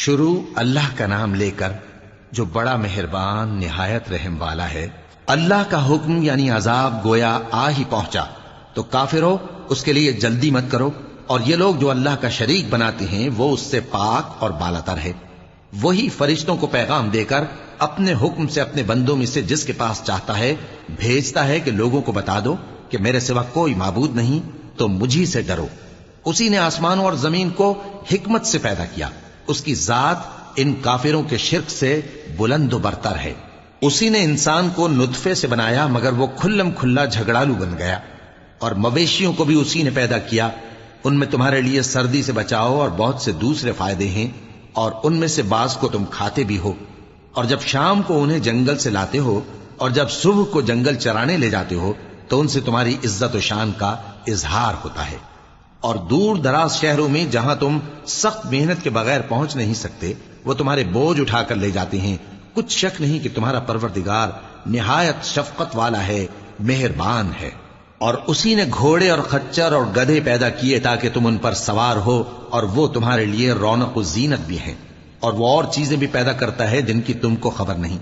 شروع اللہ کا نام لے کر جو بڑا مہربان نہایت رحم والا ہے۔ اللہ کا حکم یعنی عذاب گویا آ ہی پہنچا تو کافروں اس کے لیے جلدی مت کرو، اور یہ لوگ جو اللہ کا شریک بناتے ہیں وہ اس سے پاک اور بالاتر ہے۔ وہی فرشتوں کو پیغام دے کر اپنے حکم سے اپنے بندوں میں سے جس کے پاس چاہتا ہے بھیجتا ہے کہ لوگوں کو بتا دو کہ میرے سوا کوئی معبود نہیں، تو مجھی سے ڈرو۔ اسی نے آسمانوں اور زمین کو حکمت سے پیدا کیا، اس کی ذات ان کافروں کے شرک سے بلند و برتر ہے۔ اسی نے انسان کو نطفے سے بنایا مگر وہ کھلم کھلا جھگڑالو بن گیا، اور مویشیوں کو بھی اسی نے پیدا کیا، ان میں تمہارے لیے سردی سے بچاؤ اور بہت سے دوسرے فائدے ہیں، اور ان میں سے بعض کو تم کھاتے بھی ہو، اور جب شام کو انہیں جنگل سے لاتے ہو اور جب صبح کو جنگل چرانے لے جاتے ہو تو ان سے تمہاری عزت و شان کا اظہار ہوتا ہے۔ اور دور دراز شہروں میں جہاں تم سخت محنت کے بغیر پہنچ نہیں سکتے وہ تمہارے بوجھ اٹھا کر لے جاتے ہیں۔ کچھ شک نہیں کہ تمہارا پروردگار نہایت شفقت والا ہے، مہربان ہے۔ اور اسی نے گھوڑے اور خچر اور گدھے پیدا کیے تاکہ تم ان پر سوار ہو، اور وہ تمہارے لیے رونق و زینت بھی ہیں، اور وہ اور چیزیں بھی پیدا کرتا ہے جن کی تم کو خبر نہیں۔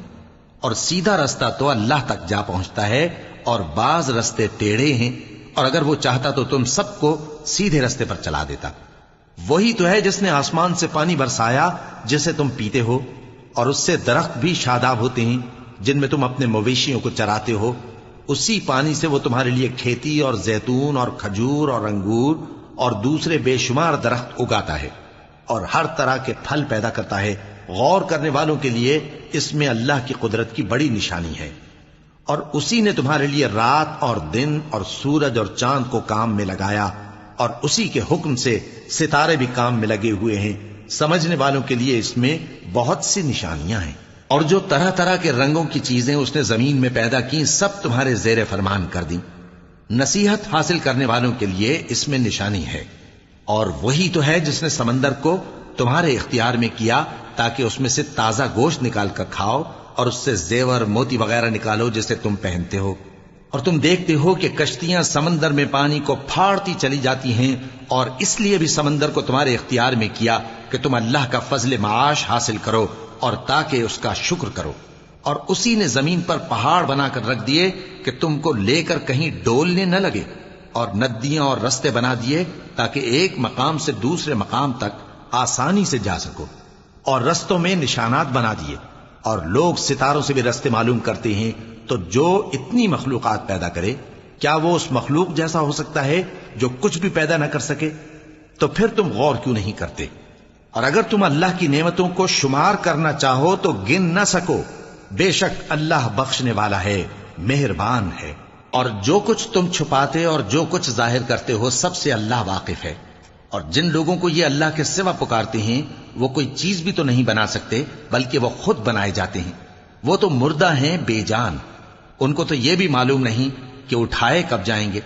اور سیدھا رستہ تو اللہ تک جا پہنچتا ہے، اور بعض رستے ٹیڑھے ہیں، اور اگر وہ چاہتا تو تم سب کو سیدھے رستے پر چلا دیتا۔ وہی تو ہے جس نے آسمان سے پانی برسایا جسے تم پیتے ہو، اور اس سے درخت بھی شاداب ہوتے ہیں جن میں تم اپنے مویشیوں کو چراتے ہو۔ اسی پانی سے وہ تمہارے لیے کھیتی اور زیتون اور کھجور اور انگور اور دوسرے بے شمار درخت اگاتا ہے، اور ہر طرح کے پھل پیدا کرتا ہے۔ غور کرنے والوں کے لیے اس میں اللہ کی قدرت کی بڑی نشانی ہے۔ اور اسی نے تمہارے لیے رات اور دن اور سورج اور چاند کو کام میں لگایا، اور اسی کے حکم سے ستارے بھی کام میں لگے ہوئے ہیں۔ سمجھنے والوں کے لیے اس میں بہت سی نشانیاں ہیں۔ اور جو طرح طرح کے رنگوں کی چیزیں اس نے زمین میں پیدا کی سب تمہارے زیر فرمان کر دیں۔ نصیحت حاصل کرنے والوں کے لیے اس میں نشانی ہے۔ اور وہی تو ہے جس نے سمندر کو تمہارے اختیار میں کیا تاکہ اس میں سے تازہ گوشت نکال کر کھاؤ، اور اس سے زیور موتی وغیرہ نکالو جسے تم پہنتے ہو۔ اور تم دیکھتے ہو کہ کشتیاں سمندر میں پانی کو پھاڑتی چلی جاتی ہیں، اور اس لیے بھی سمندر کو تمہارے اختیار میں کیا کہ تم اللہ کا فضل معاش حاصل کرو اور تاکہ اس کا شکر کرو۔ اور اسی نے زمین پر پہاڑ بنا کر رکھ دیے کہ تم کو لے کر کہیں ڈولنے نہ لگے، اور ندیاں اور رستے بنا دیے تاکہ ایک مقام سے دوسرے مقام تک آسانی سے جا سکو، اور رستوں میں نشانات بنا دیے۔ اور لوگ ستاروں سے بھی رستے معلوم کرتے ہیں، تو جو اتنی مخلوقات پیدا کرے کیا وہ اس مخلوق جیسا ہو سکتا ہے جو کچھ بھی پیدا نہ کر سکے؟ تو پھر تم غور کیوں نہیں کرتے؟ اور اگر تم اللہ کی نعمتوں کو شمار کرنا چاہو تو گن نہ سکو۔ بے شک اللہ بخشنے والا ہے، مہربان ہے۔ اور جو کچھ تم چھپاتے اور جو کچھ ظاہر کرتے ہو سب سے اللہ واقف ہے۔ اور جن لوگوں کو یہ اللہ کے سوا پکارتے ہیں وہ کوئی چیز بھی تو نہیں بنا سکتے بلکہ وہ خود بنائے جاتے ہیں۔ وہ تو مردہ ہیں بے جان، ان کو تو یہ بھی معلوم نہیں کہ اٹھائے کب جائیں گے۔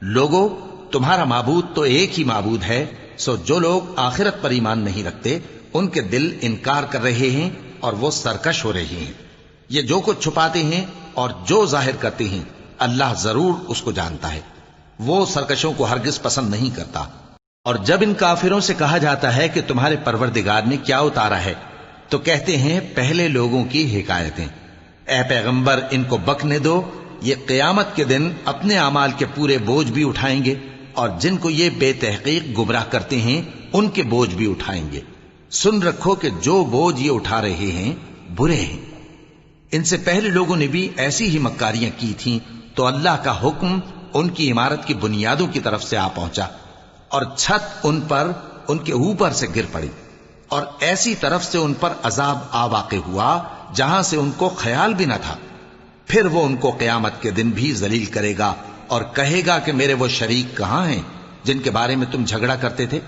لوگو تمہارا معبود تو ایک ہی معبود ہے، سو جو لوگ آخرت پر ایمان نہیں رکھتے ان کے دل انکار کر رہے ہیں اور وہ سرکش ہو رہے ہیں۔ یہ جو کچھ چھپاتے ہیں اور جو ظاہر کرتے ہیں اللہ ضرور اس کو جانتا ہے، وہ سرکشوں کو ہرگز پسند نہیں کرتا۔ اور جب ان کافروں سے کہا جاتا ہے کہ تمہارے پروردگار نے کیا اتارا ہے تو کہتے ہیں پہلے لوگوں کی حکایتیں۔ اے پیغمبر ان کو بکنے دو، یہ قیامت کے دن اپنے اعمال کے پورے بوجھ بھی اٹھائیں گے، اور جن کو یہ بے تحقیق گمراہ کرتے ہیں ان کے بوجھ بھی اٹھائیں گے۔ سن رکھو کہ جو بوجھ یہ اٹھا رہے ہیں برے ہیں۔ ان سے پہلے لوگوں نے بھی ایسی ہی مکاریاں کی تھیں، تو اللہ کا حکم ان کی عمارت کی بنیادوں کی طرف سے آ پہنچا، اور چھت ان پر ان کے اوپر سے گر پڑی، اور ایسی طرف سے ان پر عذاب آ واقع ہوا جہاں سے ان کو خیال بھی نہ تھا۔ پھر وہ ان کو قیامت کے دن بھی ذلیل کرے گا اور کہے گا کہ میرے وہ شریک کہاں ہیں جن کے بارے میں تم جھگڑا کرتے تھے؟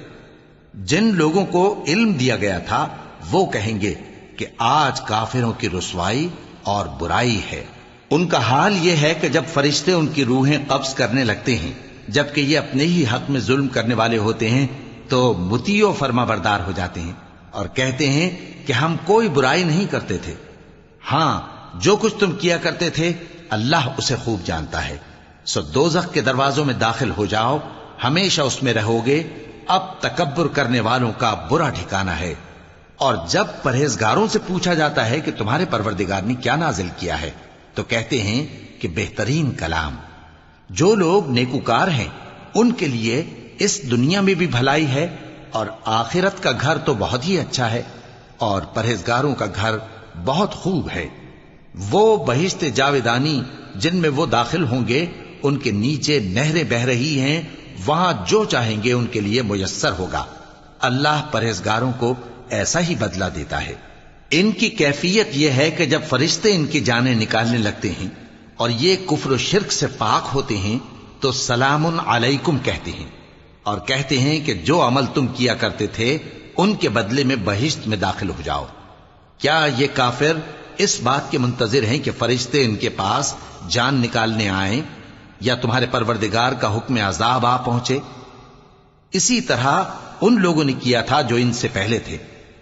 جن لوگوں کو علم دیا گیا تھا وہ کہیں گے کہ آج کافروں کی رسوائی اور برائی ہے۔ ان کا حال یہ ہے کہ جب فرشتے ان کی روحیں قبض کرنے لگتے ہیں جبکہ یہ اپنے ہی حق میں ظلم کرنے والے ہوتے ہیں تو مطیع و فرما بردار ہو جاتے ہیں اور کہتے ہیں کہ ہم کوئی برائی نہیں کرتے تھے۔ ہاں جو کچھ تم کیا کرتے تھے اللہ اسے خوب جانتا ہے۔ سو دوزخ کے دروازوں میں داخل ہو جاؤ، ہمیشہ اس میں رہو گے، اب تکبر کرنے والوں کا برا ٹھکانہ ہے۔ اور جب پرہیزگاروں سے پوچھا جاتا ہے کہ تمہارے پروردگار نے کیا نازل کیا ہے تو کہتے ہیں کہ بہترین کلام۔ جو لوگ نیکوکار ہیں ان کے لیے اس دنیا میں بھی بھلائی ہے اور آخرت کا گھر تو بہت ہی اچھا ہے، اور پرہیزگاروں کا گھر بہت خوب ہے۔ وہ بہشت جاویدانی جن میں وہ داخل ہوں گے، ان کے نیچے نہریں بہہ رہی ہیں، وہاں جو چاہیں گے ان کے لیے میسر ہوگا۔ اللہ پرہیزگاروں کو ایسا ہی بدلہ دیتا ہے۔ ان کی کیفیت یہ ہے کہ جب فرشتے ان کی جانیں نکالنے لگتے ہیں اور یہ کفر و شرک سے پاک ہوتے ہیں تو سلام علیکم کہتے ہیں، اور کہتے ہیں کہ جو عمل تم کیا کرتے تھے ان کے بدلے میں بہشت میں داخل ہو جاؤ۔ کیا یہ کافر اس بات کے منتظر ہیں کہ فرشتے ان کے پاس جان نکالنے آئیں یا تمہارے پروردگار کا حکم عذاب آ پہنچے؟ اسی طرح ان لوگوں نے کیا تھا جو ان سے پہلے تھے،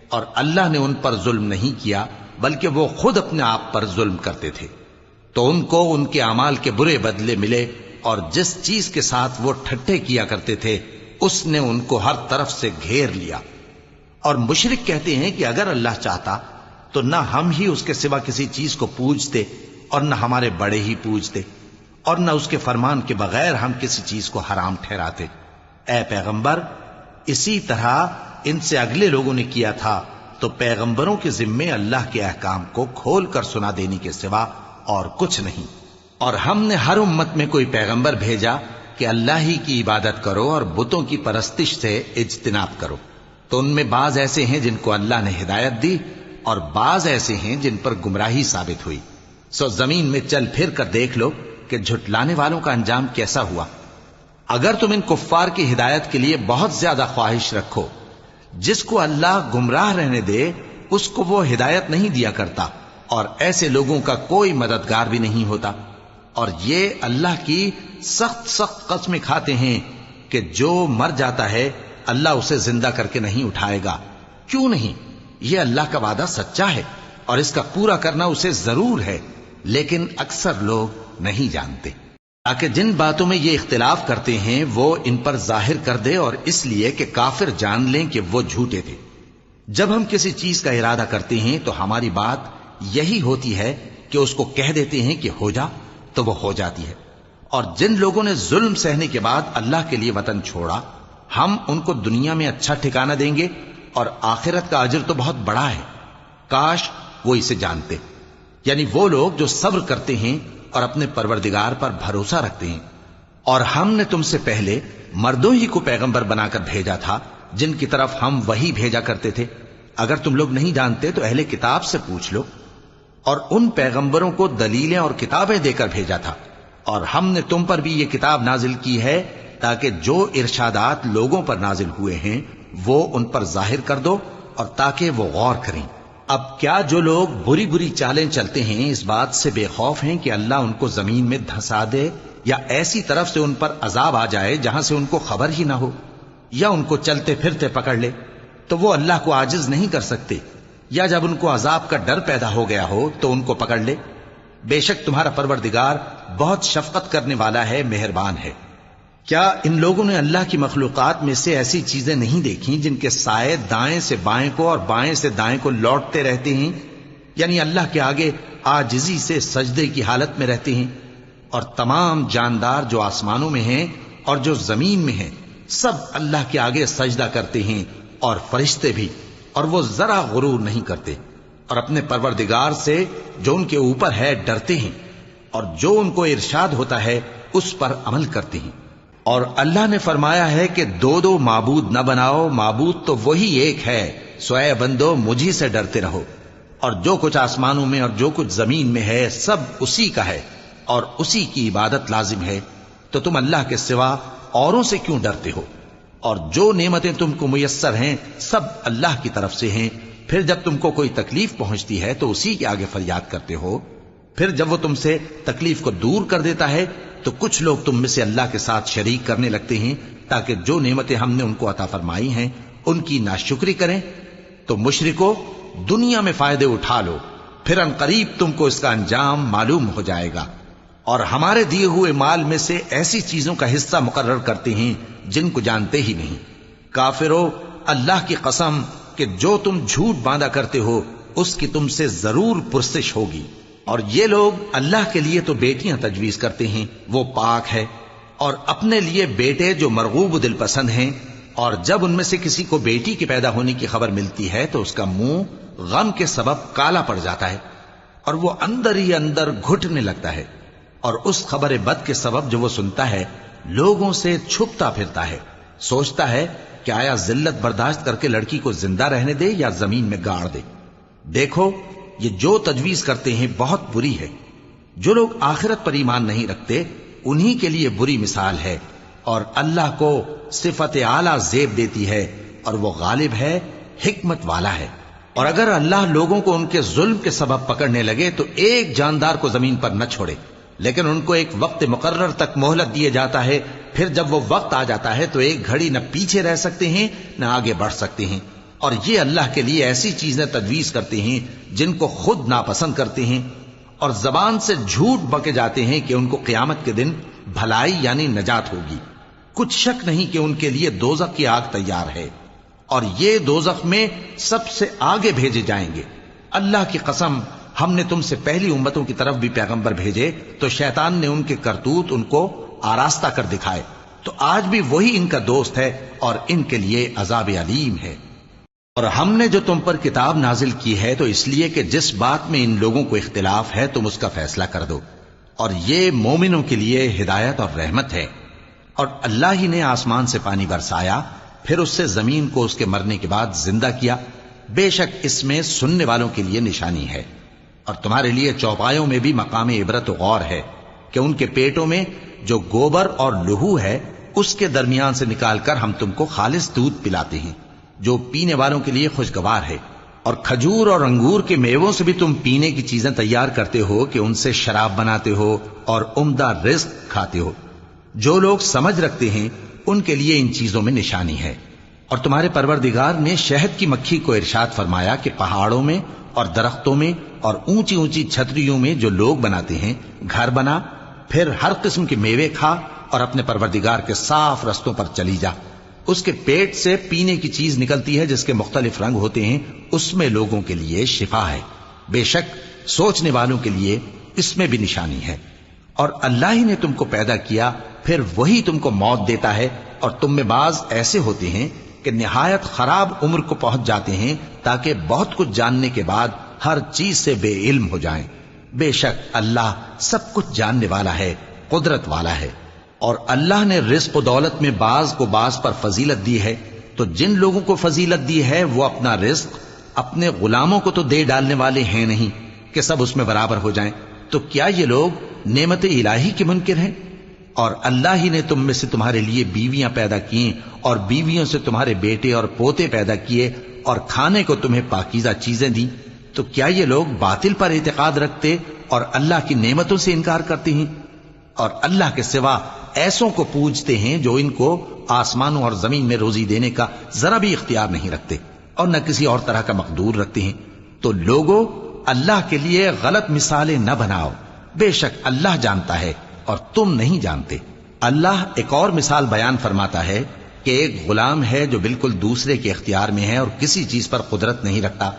اور اللہ نے ان پر ظلم نہیں کیا بلکہ وہ خود اپنے آپ پر ظلم کرتے تھے۔ تو ان کو ان کے اعمال کے برے بدلے ملے، اور جس چیز کے ساتھ وہ ٹھٹھے کیا کرتے تھے اس نے ان کو ہر طرف سے گھیر لیا۔ اور مشرک کہتے ہیں کہ اگر اللہ چاہتا تو نہ ہم ہی اس کے سوا کسی چیز کو پوجتے اور نہ ہمارے بڑے ہی پوجتے، اور نہ اس کے فرمان کے بغیر ہم کسی چیز کو حرام ٹھہراتے۔ اے پیغمبر، اسی طرح ان سے اگلے لوگوں نے کیا تھا، تو پیغمبروں کے ذمے اللہ کے احکام کو کھول کر سنا دینے کے سوا اور کچھ نہیں۔ اور ہم نے ہر امت میں کوئی پیغمبر بھیجا کہ اللہ ہی کی عبادت کرو اور بتوں کی پرستش سے اجتناب کرو، تو ان میں بعض ایسے ہیں جن کو اللہ نے ہدایت دی اور بعض ایسے ہیں جن پر گمراہی ثابت ہوئی۔ سو زمین میں چل پھر کر دیکھ لو کہ جھٹلانے والوں کا انجام کیسا ہوا۔ اگر تم ان کفار کی ہدایت کے لیے بہت زیادہ خواہش رکھو، جس کو اللہ گمراہ رہنے دے اس کو وہ ہدایت نہیں دیا کرتا، اور ایسے لوگوں کا کوئی مددگار بھی نہیں ہوتا۔ اور یہ اللہ کی سخت سخت قسمیں کھاتے ہیں کہ جو مر جاتا ہے اللہ اسے زندہ کر کے نہیں اٹھائے گا۔ کیوں نہیں؟ یہ اللہ کا وعدہ سچا ہے اور اس کا پورا کرنا اسے ضرور ہے، لیکن اکثر لوگ نہیں جانتے۔ تاکہ جن باتوں میں یہ اختلاف کرتے ہیں وہ ان پر ظاہر کر دے، اور اس لیے کہ کافر جان لیں کہ وہ جھوٹے تھے۔ جب ہم کسی چیز کا ارادہ کرتے ہیں تو ہماری بات یہی ہوتی ہے کہ اس کو کہہ دیتے ہیں کہ ہو جا، تو وہ ہو جاتی ہے۔ اور جن لوگوں نے ظلم سہنے کے بعد اللہ کے لیے وطن چھوڑا، ہم ان کو دنیا میں اچھا ٹھکانہ دیں گے، اور آخرت کا اجر تو بہت بڑا ہے۔ کاش وہ اسے جانتے، یعنی وہ لوگ جو صبر کرتے ہیں اور اپنے پروردگار پر بھروسہ رکھتے ہیں۔ اور ہم نے تم سے پہلے مردوں ہی کو پیغمبر بنا کر بھیجا تھا جن کی طرف ہم وحی بھیجا کرتے تھے۔ اگر تم لوگ نہیں جانتے تو اہل کتاب سے پوچھ لو۔ اور ان پیغمبروں کو دلیلیں اور کتابیں دے کر بھیجا تھا، اور ہم نے تم پر بھی یہ کتاب نازل کی ہے تاکہ جو ارشادات لوگوں پر نازل ہوئے ہیں وہ ان پر ظاہر کر دو، اور تاکہ وہ غور کریں۔ اب کیا جو لوگ بری بری چالیں چلتے ہیں اس بات سے بے خوف ہیں کہ اللہ ان کو زمین میں دھسا دے، یا ایسی طرف سے ان پر عذاب آ جائے جہاں سے ان کو خبر ہی نہ ہو، یا ان کو چلتے پھرتے پکڑ لے؟ تو وہ اللہ کو عاجز نہیں کر سکتے، یا جب ان کو عذاب کا ڈر پیدا ہو گیا ہو تو ان کو پکڑ لے۔ بے شک تمہارا پروردگار بہت شفقت کرنے والا ہے، مہربان ہے۔ کیا ان لوگوں نے اللہ کی مخلوقات میں سے ایسی چیزیں نہیں دیکھی جن کے سائے دائیں سے بائیں کو اور بائیں سے دائیں کو لوٹتے رہتے ہیں، یعنی اللہ کے آگے عاجزی سے سجدے کی حالت میں رہتے ہیں؟ اور تمام جاندار جو آسمانوں میں ہیں اور جو زمین میں ہیں سب اللہ کے آگے سجدہ کرتے ہیں، اور فرشتے بھی، اور وہ ذرا غرور نہیں کرتے، اور اپنے پروردگار سے جو ان کے اوپر ہے ڈرتے ہیں، اور جو ان کو ارشاد ہوتا ہے اس پر عمل کرتے ہیں۔ اور اللہ نے فرمایا ہے کہ دو دو معبود نہ بناؤ، معبود تو وہی ایک ہے، سو اے بندو مجھی سے ڈرتے رہو۔ اور جو کچھ آسمانوں میں اور جو کچھ زمین میں ہے سب اسی کا ہے، اور اسی کی عبادت لازم ہے، تو تم اللہ کے سوا اوروں سے کیوں ڈرتے ہو؟ اور جو نعمتیں تم کو میسر ہیں سب اللہ کی طرف سے ہیں۔ پھر جب تم کو کوئی تکلیف پہنچتی ہے تو اسی کے آگے فریاد کرتے ہو، پھر جب وہ تم سے تکلیف کو دور کر دیتا ہے تو کچھ لوگ تم میں سے اللہ کے ساتھ شریک کرنے لگتے ہیں تاکہ جو نعمتیں ہم نے ان کو عطا فرمائی ہیں ان کی ناشکری کریں۔ تو مشرکو، دنیا میں فائدے اٹھا لو، پھر ان قریب تم کو اس کا انجام معلوم ہو جائے گا۔ اور ہمارے دیے ہوئے مال میں سے ایسی چیزوں کا حصہ مقرر کرتے ہیں جن کو جانتے ہی نہیں۔ کافرو، اللہ کی قسم، کہ جو تم جھوٹ باندھا کرتے ہو اس کی تم سے ضرور پرسش ہوگی۔ اور یہ لوگ اللہ کے لیے تو بیٹیاں تجویز کرتے ہیں، وہ پاک ہے، اور اپنے لیے بیٹے جو مرغوب دل پسند ہیں، اور جب ان میں سے کسی کو بیٹی کے پیدا ہونے کی خبر ملتی ہے تو اس کا منہ غم کے سبب کالا پڑ جاتا ہے اور وہ اندر ہی اندر گھٹنے لگتا ہے، اور اس خبر بد کے سبب جو وہ سنتا ہے لوگوں سے چھپتا پھرتا ہے، سوچتا ہے کہ آیا ذلت برداشت کر کے لڑکی کو زندہ رہنے دے یا زمین میں گاڑ دے۔ دیکھو یہ جو تجویز کرتے ہیں بہت بری ہے۔ جو لوگ آخرت پر ایمان نہیں رکھتے انہی کے لیے بری مثال ہے، اور اللہ کو صفت اعلیٰ زیب دیتی ہے، اور وہ غالب ہے، حکمت والا ہے۔ اور اگر اللہ لوگوں کو ان کے ظلم کے سبب پکڑنے لگے تو ایک جاندار کو زمین پر نہ چھوڑے، لیکن ان کو ایک وقت مقرر تک مہلت دیے جاتا ہے، پھر جب وہ وقت آ جاتا ہے تو ایک گھڑی نہ پیچھے رہ سکتے ہیں نہ آگے بڑھ سکتے ہیں۔ اور یہ اللہ کے لیے ایسی چیزیں تجویز کرتے ہیں جن کو خود ناپسند کرتے ہیں، اور زبان سے جھوٹ بکے جاتے ہیں کہ ان کو قیامت کے دن بھلائی یعنی نجات ہوگی۔ کچھ شک نہیں کہ ان کے لیے دوزخ کی آگ تیار ہے، اور یہ دوزخ میں سب سے آگے بھیجے جائیں گے۔ اللہ کی قسم، ہم نے تم سے پہلی امتوں کی طرف بھی پیغمبر بھیجے تو شیطان نے ان کے کرتوت ان کو آراستہ کر دکھائے، تو آج بھی وہی ان کا دوست ہے اور ان کے لیے عذاب علیم ہے۔ اور ہم نے جو تم پر کتاب نازل کی ہے تو اس لیے کہ جس بات میں ان لوگوں کو اختلاف ہے تم اس کا فیصلہ کر دو، اور یہ مومنوں کے لیے ہدایت اور رحمت ہے۔ اور اللہ ہی نے آسمان سے پانی برسایا، پھر اس سے زمین کو اس کے مرنے کے بعد زندہ کیا، بے شک اس میں سننے والوں کے لیے نشانی ہے۔ اور تمہارے لیے چوپایوں میں بھی مقام عبرت و غور ہے کہ ان کے پیٹوں میں جو گوبر اور لہو ہے اس کے درمیان سے نکال کر ہم تم کو خالص دودھ پلاتے ہیں جو پینے والوں کے لیے خوشگوار ہے، اور کھجور اور انگور کے میووں سے بھی تم پینے کی چیزیں تیار کرتے ہو کہ ان سے شراب بناتے ہو اور عمدہ رزق کھاتے ہو۔ جو لوگ سمجھ رکھتے ہیں ان کے لیے ان چیزوں میں نشانی ہے۔ اور تمہارے پروردگار نے شہد کی مکھی کو ارشاد فرمایا کہ پہاڑوں میں اور درختوں میں اور اونچی اونچی چھتریوں میں جو لوگ بناتے ہیں گھر بنا، پھر ہر قسم کے میوے کھا اور اپنے پروردگار کے صاف رستوں پر چلی جا۔ اس کے پیٹ سے پینے کی چیز نکلتی ہے جس کے مختلف رنگ ہوتے ہیں، اس میں لوگوں کے لیے شفا ہے، بے شک سوچنے والوں کے لیے اس میں بھی نشانی ہے۔ اور اللہ ہی نے تم کو پیدا کیا، پھر وہی تم کو موت دیتا ہے، اور تم میں بعض ایسے ہوتے ہیں کہ نہایت خراب عمر کو پہنچ جاتے ہیں تاکہ بہت کچھ جاننے کے بعد ہر چیز سے بے علم ہو جائیں۔ بے شک اللہ سب کچھ جاننے والا ہے، قدرت والا ہے۔ اور اللہ نے رزق و دولت میں بعض کو بعض پر فضیلت دی ہے، تو جن لوگوں کو فضیلت دی ہے وہ اپنا رزق اپنے غلاموں کو تو دے ڈالنے والے ہیں نہیں کہ سب اس میں برابر ہو جائیں، تو کیا یہ لوگ نعمت الہی کے منکر ہیں؟ اور اللہ ہی نے تم میں سے تمہارے لیے بیویاں پیدا کی اور بیویوں سے تمہارے بیٹے اور پوتے پیدا کیے اور کھانے کو تمہیں پاکیزہ چیزیں دیں، تو کیا یہ لوگ باطل پر اعتقاد رکھتے اور اللہ کی نعمتوں سے انکار کرتے ہیں؟ اور اللہ کے سوا ایسوں کو پوجتے ہیں جو ان کو آسمانوں اور زمین میں روزی دینے کا ذرا بھی اختیار نہیں رکھتے اور نہ کسی اور طرح کا مقدور رکھتے ہیں۔ تو لوگوں اللہ کے لیے غلط مثالیں نہ بناؤ، بے شک اللہ جانتا ہے اور تم نہیں جانتے۔ اللہ ایک اور مثال بیان فرماتا ہے کہ ایک غلام ہے جو بالکل دوسرے کے اختیار میں ہے اور کسی چیز پر قدرت نہیں رکھتا،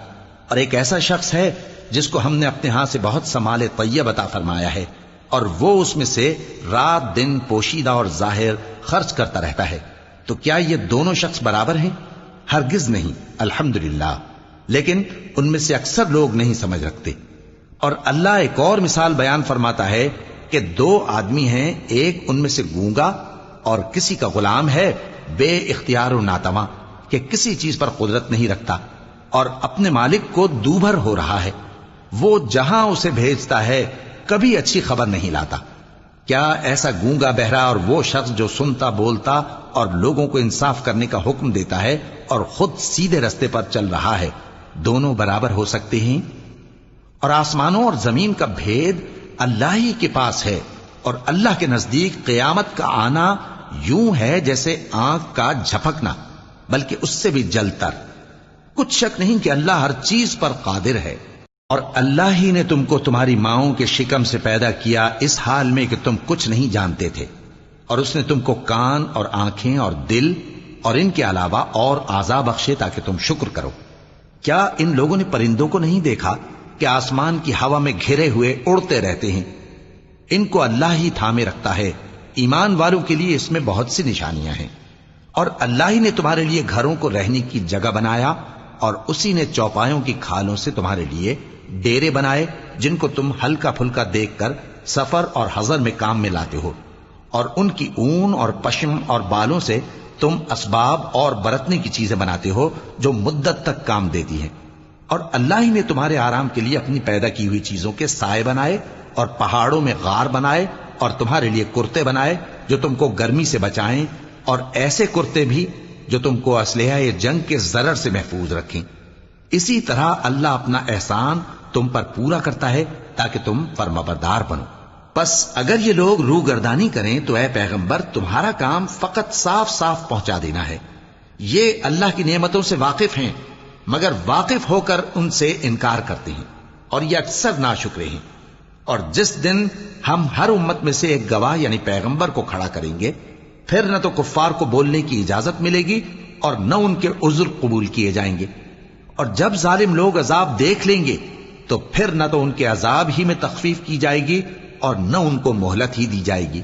اور ایک ایسا شخص ہے جس کو ہم نے اپنے ہاں سے بہت سا مال طیب عطا فرمایا ہے اور وہ اس میں سے رات دن پوشیدہ اور ظاہر خرچ کرتا رہتا ہے، تو کیا یہ دونوں شخص برابر ہیں؟ ہرگز نہیں، الحمدللہ، لیکن ان میں سے اکثر لوگ نہیں سمجھ رکھتے۔ اور اللہ ایک اور مثال بیان فرماتا ہے کہ دو آدمی ہیں، ایک ان میں سے گونگا اور کسی کا غلام ہے بے اختیار و ناتواں کہ کسی چیز پر قدرت نہیں رکھتا اور اپنے مالک کو دوبھر ہو رہا ہے، وہ جہاں اسے بھیجتا ہے کبھی اچھی خبر نہیں لاتا۔ کیا ایسا گونگا بہرا اور وہ شخص جو سنتا بولتا اور لوگوں کو انصاف کرنے کا حکم دیتا ہے اور خود سیدھے رستے پر چل رہا ہے، دونوں برابر ہو سکتے ہیں؟ اور آسمانوں اور زمین کا بھید اللہ ہی کے پاس ہے، اور اللہ کے نزدیک قیامت کا آنا یوں ہے جیسے آنکھ کا جھپکنا، بلکہ اس سے بھی جلتر۔ کچھ شک نہیں کہ اللہ ہر چیز پر قادر ہے۔ اور اللہ ہی نے تم کو تمہاری ماؤں کے شکم سے پیدا کیا اس حال میں کہ تم کچھ نہیں جانتے تھے، اور اس نے تم کو کان اور آنکھیں اور دل اور ان کے علاوہ اور اعضاء بخشے تاکہ تم شکر کرو۔ کیا ان لوگوں نے پرندوں کو نہیں دیکھا کہ آسمان کی ہوا میں گھرے ہوئے اڑتے رہتے ہیں؟ ان کو اللہ ہی تھامے رکھتا ہے۔ ایمان والوں کے لیے اس میں بہت سی نشانیاں ہیں۔ اور اللہ ہی نے تمہارے لیے گھروں کو رہنے کی جگہ بنایا، اور اسی نے چوپایوں کی کھالوں سے تمہارے لیے ڈیرے بنائے جن کو تم ہلکا پھلکا دیکھ کر سفر اور حضر میں کام میں لاتے ہو، اور ان کی اون اور پشم اور بالوں سے تم اسباب اور برتنے کی چیزیں بناتے ہو جو مدت تک کام دیتی ہیں۔ اور اللہ ہی نے تمہارے آرام کے لیے اپنی پیدا کی ہوئی چیزوں کے سائے بنائے، اور پہاڑوں میں غار بنائے، اور تمہارے لیے کرتے بنائے جو تم کو گرمی سے بچائیں، اور ایسے کرتے بھی جو تم کو اسلحہ جنگ کے ضرر سے محفوظ رکھیں۔ اسی طرح اللہ اپنا احسان تم پر پورا کرتا ہے تاکہ تم فرمانبردار بنو۔ پس اگر یہ لوگ روگردانی کریں تو اے پیغمبر تمہارا کام فقط صاف صاف پہنچا دینا ہے۔ یہ اللہ کی نعمتوں سے واقف ہیں، مگر واقف ہو کر ان سے انکار کرتے ہیں، اور یہ اکثر ناشکرے ہیں۔ اور جس دن ہم ہر امت میں سے ایک گواہ یعنی پیغمبر کو کھڑا کریں گے، پھر نہ تو کفار کو بولنے کی اجازت ملے گی اور نہ ان کے عذر قبول کیے جائیں گے۔ اور جب ظالم لوگ عذاب دیکھ لیں گے تو پھر نہ تو ان کے عذاب ہی میں تخفیف کی جائے گی اور نہ ان کو مہلت ہی دی جائے گی۔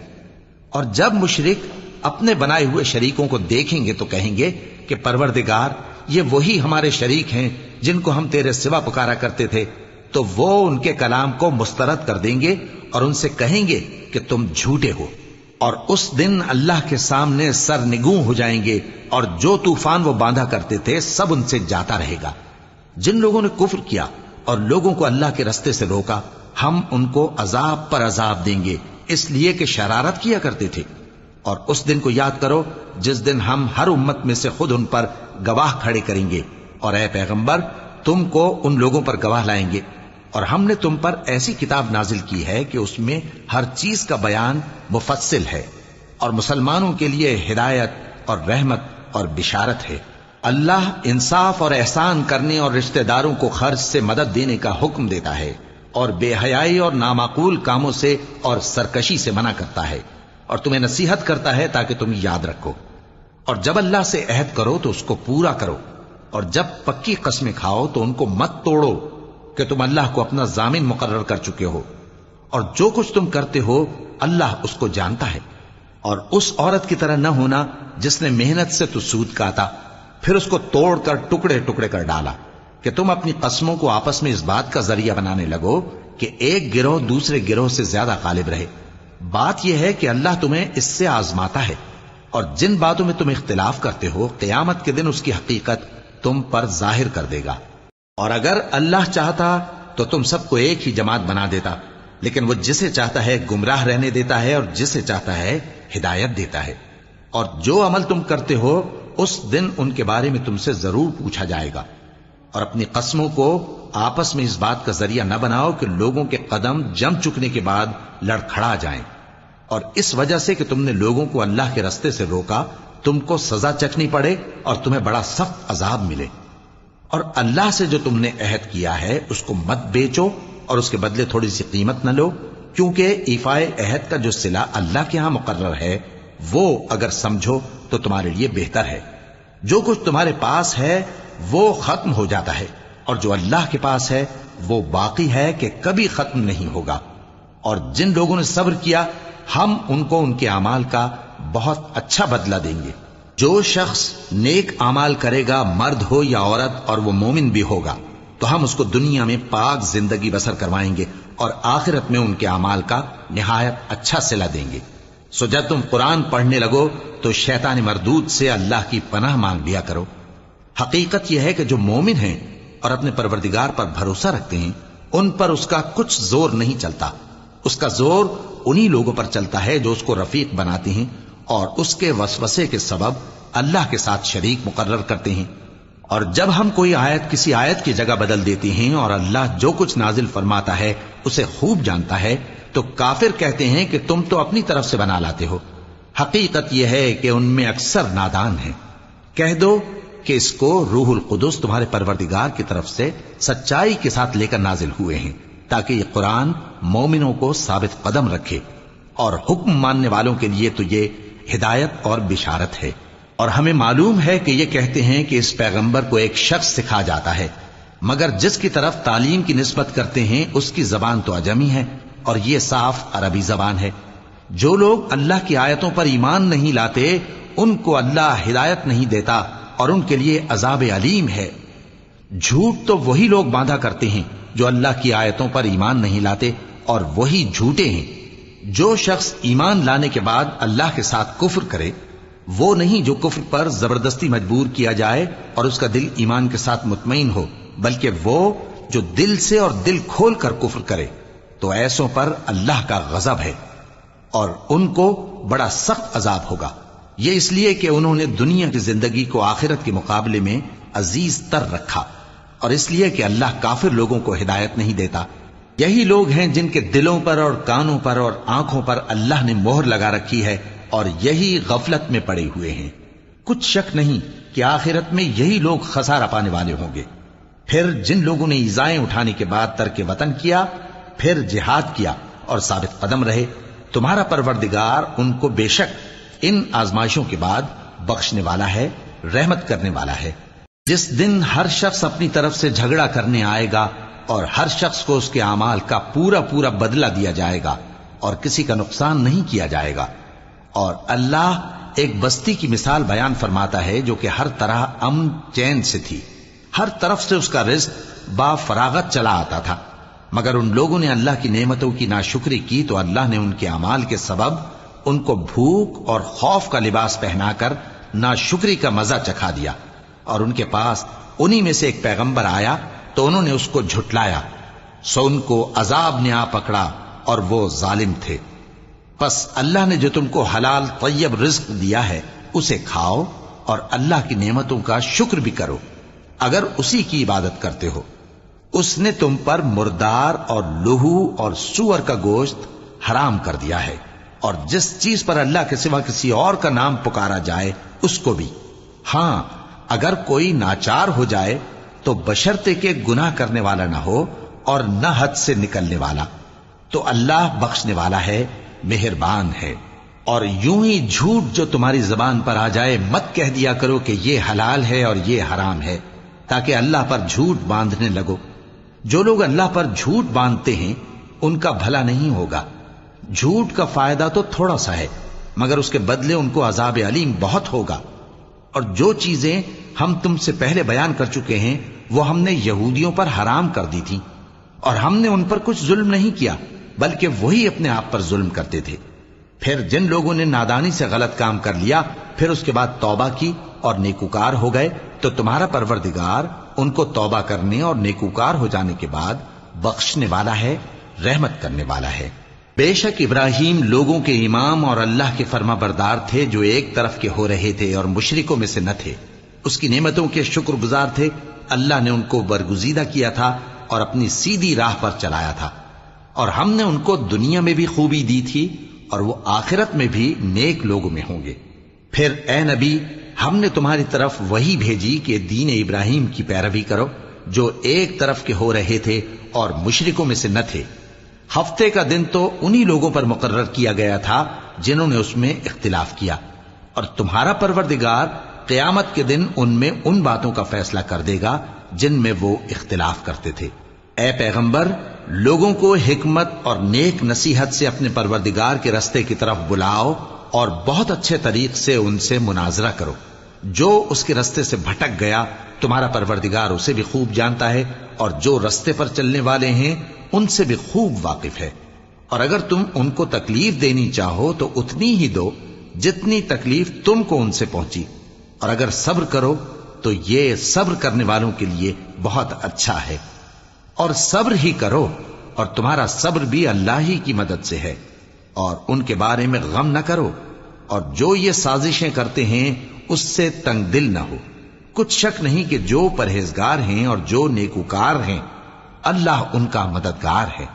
اور جب مشرک اپنے بنائے ہوئے شریکوں کو دیکھیں گے تو کہیں گے کہ پروردگار، یہ وہی ہمارے شریک ہیں جن کو ہم تیرے سوا پکارا کرتے تھے۔ تو وہ ان کے کلام کو مسترد کر دیں گے اور ان سے کہیں گے کہ تم جھوٹے ہو، اور اس دن اللہ کے سامنے سرنگوں ہو جائیں گے، اور جو طوفان وہ باندھا کرتے تھے سب ان سے جاتا رہے گا۔ جن لوگوں نے کفر کیا اور لوگوں کو اللہ کے رستے سے روکا، ہم ان کو عذاب پر عذاب دیں گے، اس لیے کہ شرارت کیا کرتے تھے۔ اور اس دن کو یاد کرو جس دن ہم ہر امت میں سے خود ان پر گواہ کھڑے کریں گے، اور اے پیغمبر تم کو ان لوگوں پر گواہ لائیں گے۔ اور ہم نے تم پر ایسی کتاب نازل کی ہے کہ اس میں ہر چیز کا بیان مفصل ہے، اور مسلمانوں کے لیے ہدایت اور رحمت اور بشارت ہے۔ اللہ انصاف اور احسان کرنے اور رشتہ داروں کو خرچ سے مدد دینے کا حکم دیتا ہے، اور بے حیائی اور نامعقول کاموں سے اور سرکشی سے منع کرتا ہے، اور تمہیں نصیحت کرتا ہے تاکہ تم یاد رکھو۔ اور جب اللہ سے عہد کرو تو اس کو پورا کرو، اور جب پکی قسمیں کھاؤ تو ان کو مت توڑو کہ تم اللہ کو اپنا ضامن مقرر کر چکے ہو، اور جو کچھ تم کرتے ہو اللہ اس کو جانتا ہے۔ اور اس عورت کی طرح نہ ہونا جس نے محنت سے تو سود کاتا، پھر اس کو توڑ کر ٹکڑے ٹکڑے کر ڈالا، کہ تم اپنی قسموں کو آپس میں اس بات کا ذریعہ بنانے لگو کہ ایک گروہ دوسرے گروہ سے زیادہ غالب رہے۔ بات یہ ہے کہ اللہ تمہیں اس سے آزماتا ہے، اور جن باتوں میں تم اختلاف کرتے ہو قیامت کے دن اس کی حقیقت تم پر ظاہر کر دے گا۔ اور اگر اللہ چاہتا تو تم سب کو ایک ہی جماعت بنا دیتا، لیکن وہ جسے چاہتا ہے گمراہ رہنے دیتا ہے اور جسے چاہتا ہے ہدایت دیتا ہے۔ اور جو عمل تم کرتے ہو اس دن ان کے بارے میں تم سے ضرور پوچھا جائے گا۔ اور اپنی قسموں کو آپس میں اس بات کا ذریعہ نہ بناؤ کہ لوگوں کے قدم جم چکنے کے بعد لڑکھڑا جائیں، اور اس وجہ سے کہ تم نے لوگوں کو اللہ کے رستے سے روکا تم کو سزا چکھنی پڑے اور تمہیں بڑا سخت عذاب ملے۔ اور اللہ سے جو تم نے عہد کیا ہے اس کو مت بیچو اور اس کے بدلے تھوڑی سی قیمت نہ لو، کیونکہ ایفائے عہد کا جو صلہ اللہ کے ہاں مقرر ہے وہ اگر سمجھو تو تمہارے لیے بہتر ہے۔ جو کچھ تمہارے پاس ہے وہ ختم ہو جاتا ہے، اور جو اللہ کے پاس ہے وہ باقی ہے کہ کبھی ختم نہیں ہوگا۔ اور جن لوگوں نے صبر کیا ہم ان کو ان کے اعمال کا بہت اچھا بدلہ دیں گے۔ جو شخص نیک اعمال کرے گا مرد ہو یا عورت اور وہ مومن بھی ہوگا تو ہم اس کو دنیا میں پاک زندگی بسر کروائیں گے اور آخرت میں ان کے اعمال کا نہایت اچھا صلہ دیں گے۔ سو جب تم قرآن پڑھنے لگو تو شیطان مردود سے اللہ کی پناہ مانگ لیا کرو۔ حقیقت یہ ہے کہ جو مومن ہیں اور اپنے پروردگار پر بھروسہ رکھتے ہیں ان پر اس کا کچھ زور نہیں چلتا۔ اس کا زور انہی لوگوں پر چلتا ہے جو اس کو رفیق بناتے ہیں اور اس کے وسوسے کے سبب اللہ کے ساتھ شریک مقرر کرتے ہیں۔ اور جب ہم کوئی آیت کسی آیت کی جگہ بدل دیتے ہیں اور اللہ جو کچھ نازل فرماتا ہے اسے خوب جانتا ہے تو کافر کہتے ہیں کہ تم تو اپنی طرف سے بنا لاتے ہو۔ حقیقت یہ ہے کہ ان میں اکثر نادان ہیں۔ کہہ دو کہ اس کو روح القدس تمہارے پروردگار کی طرف سے سچائی کے ساتھ لے کر نازل ہوئے ہیں تاکہ یہ قرآن مومنوں کو ثابت قدم رکھے، اور حکم ماننے والوں کے لیے تو یہ ہدایت اور بشارت ہے۔ اور ہمیں معلوم ہے کہ یہ کہتے ہیں کہ اس پیغمبر کو ایک شخص سکھا جاتا ہے مگر جس کی طرف تعلیم کی نسبت کرتے ہیں اس کی زبان تو عجمی ہے اور یہ صاف عربی زبان ہے۔ جو لوگ اللہ کی آیتوں پر ایمان نہیں لاتے ان کو اللہ ہدایت نہیں دیتا اور ان کے لیے عذاب علیم ہے۔ جھوٹ تو وہی لوگ باندھا کرتے ہیں جو اللہ کی آیتوں پر ایمان نہیں لاتے اور وہی جھوٹے ہیں۔ جو شخص ایمان لانے کے بعد اللہ کے ساتھ کفر کرے وہ نہیں جو کفر پر زبردستی مجبور کیا جائے اور اس کا دل ایمان کے ساتھ مطمئن ہو، بلکہ وہ جو دل سے اور دل کھول کر کفر کرے، تو ایسوں پر اللہ کا غضب ہے اور ان کو بڑا سخت عذاب ہوگا۔ یہ اس لیے کہ انہوں نے دنیا کی زندگی کو آخرت کے مقابلے میں عزیز تر رکھا، اور اس لیے کہ اللہ کافر لوگوں کو ہدایت نہیں دیتا۔ یہی لوگ ہیں جن کے دلوں پر اور کانوں پر اور آنکھوں پر اللہ نے مہر لگا رکھی ہے اور یہی غفلت میں پڑے ہوئے ہیں۔ کچھ شک نہیں کہ آخرت میں یہی لوگ خسارہ پانے والے ہوں گے۔ پھر جن لوگوں نے ایذائیں اٹھانے کے بعد ترک وطن کیا، پھر جہاد کیا اور ثابت قدم رہے، تمہارا پروردگار ان کو بے شک ان آزمائشوں کے بعد بخشنے والا ہے، رحمت کرنے والا ہے۔ جس دن ہر شخص اپنی طرف سے جھگڑا کرنے آئے گا اور ہر شخص کو اس کے اعمال کا پورا پورا بدلہ دیا جائے گا اور کسی کا نقصان نہیں کیا جائے گا۔ اور اللہ ایک بستی کی مثال بیان فرماتا ہے جو کہ ہر طرح امن چین سے تھی، ہر طرف سے اس کا رزق با فراغت چلا آتا تھا، مگر ان لوگوں نے اللہ کی نعمتوں کی ناشکری کی تو اللہ نے ان کے اعمال کے سبب ان کو بھوک اور خوف کا لباس پہنا کر ناشکری کا مزہ چکھا دیا، اور ان کے پاس انہی میں سے ایک پیغمبر آیا تو انہوں نے اس کو جھٹلایا، سو ان کو عذاب نے آ پکڑا اور وہ ظالم تھے۔ پس اللہ نے جو تم کو حلال طیب رزق دیا ہے اسے کھاؤ اور اللہ کی نعمتوں کا شکر بھی کرو اگر اسی کی عبادت کرتے ہو۔ اس نے تم پر مردار اور لہو اور سور کا گوشت حرام کر دیا ہے، اور جس چیز پر اللہ کے سوا کسی اور کا نام پکارا جائے اس کو بھی۔ ہاں اگر کوئی ناچار ہو جائے تو بشرطے کہ گناہ کرنے والا نہ ہو اور نہ حد سے نکلنے والا، تو اللہ بخشنے والا ہے، مہربان ہے۔ اور یوں ہی جھوٹ جو تمہاری زبان پر آ جائے مت کہہ دیا کرو کہ یہ حلال ہے اور یہ حرام ہے، تاکہ اللہ پر جھوٹ باندھنے لگو۔ جو لوگ اللہ پر جھوٹ باندھتے ہیں ان کا بھلا نہیں ہوگا۔ جھوٹ کا فائدہ تو تھوڑا سا ہے، مگر اس کے بدلے ان کو عذاب علیم بہت ہوگا۔ اور جو چیزیں ہم تم سے پہلے بیان کر چکے ہیں وہ ہم نے یہودیوں پر حرام کر دی تھی، اور ہم نے ان پر کچھ ظلم نہیں کیا بلکہ وہی اپنے آپ پر ظلم کرتے تھے۔ پھر جن لوگوں نے نادانی سے غلط کام کر لیا پھر اس کے بعد توبہ کی اور نیکوکار ہو گئے تو تمہارا پروردگار ان کو توبہ کرنے اور نیکوکار ہو جانے کے بعد بخشنے والا ہے، رحمت کرنے والا ہے۔ بے شک ابراہیم لوگوں کے امام اور اللہ کے فرما بردار تھے جو ایک طرف کے ہو رہے تھے اور مشرکوں میں سے نہ تھے۔ اس کی نعمتوں کے شکر گزار تھے۔ اللہ نے ان کو برگزیدہ کیا تھا اور اپنی سیدھی راہ پر چلایا تھا، اور ہم نے ان کو دنیا میں بھی خوبی دی تھی اور وہ آخرت میں بھی نیک لوگوں میں ہوں گے۔ پھر اے نبی ہم نے تمہاری طرف وہی بھیجی کہ دین ابراہیم کی پیروی کرو جو ایک طرف کے ہو رہے تھے اور مشرکوں میں سے نہ تھے۔ ہفتے کا دن تو انہی لوگوں پر مقرر کیا گیا تھا جنہوں نے اس میں اختلاف کیا، اور تمہارا پروردگار قیامت کے دن ان میں ان باتوں کا فیصلہ کر دے گا جن میں وہ اختلاف کرتے تھے۔ اے پیغمبر لوگوں کو حکمت اور نیک نصیحت سے اپنے پروردگار کے رستے کی طرف بلاؤ اور بہت اچھے طریق سے ان سے مناظرہ کرو۔ جو اس کے رستے سے بھٹک گیا تمہارا پروردگار اسے بھی خوب جانتا ہے، اور جو رستے پر چلنے والے ہیں ان سے بھی خوب واقف ہے۔ اور اگر تم ان کو تکلیف دینی چاہو تو اتنی ہی دو جتنی تکلیف تم کو ان سے پہنچی، اور اگر صبر کرو تو یہ صبر کرنے والوں کے لیے بہت اچھا ہے۔ اور صبر ہی کرو، اور تمہارا صبر بھی اللہ ہی کی مدد سے ہے، اور ان کے بارے میں غم نہ کرو، اور جو یہ سازشیں کرتے ہیں اس سے تنگ دل نہ ہو۔ کچھ شک نہیں کہ جو پرہیزگار ہیں اور جو نیکوکار ہیں اللہ ان کا مددگار ہے۔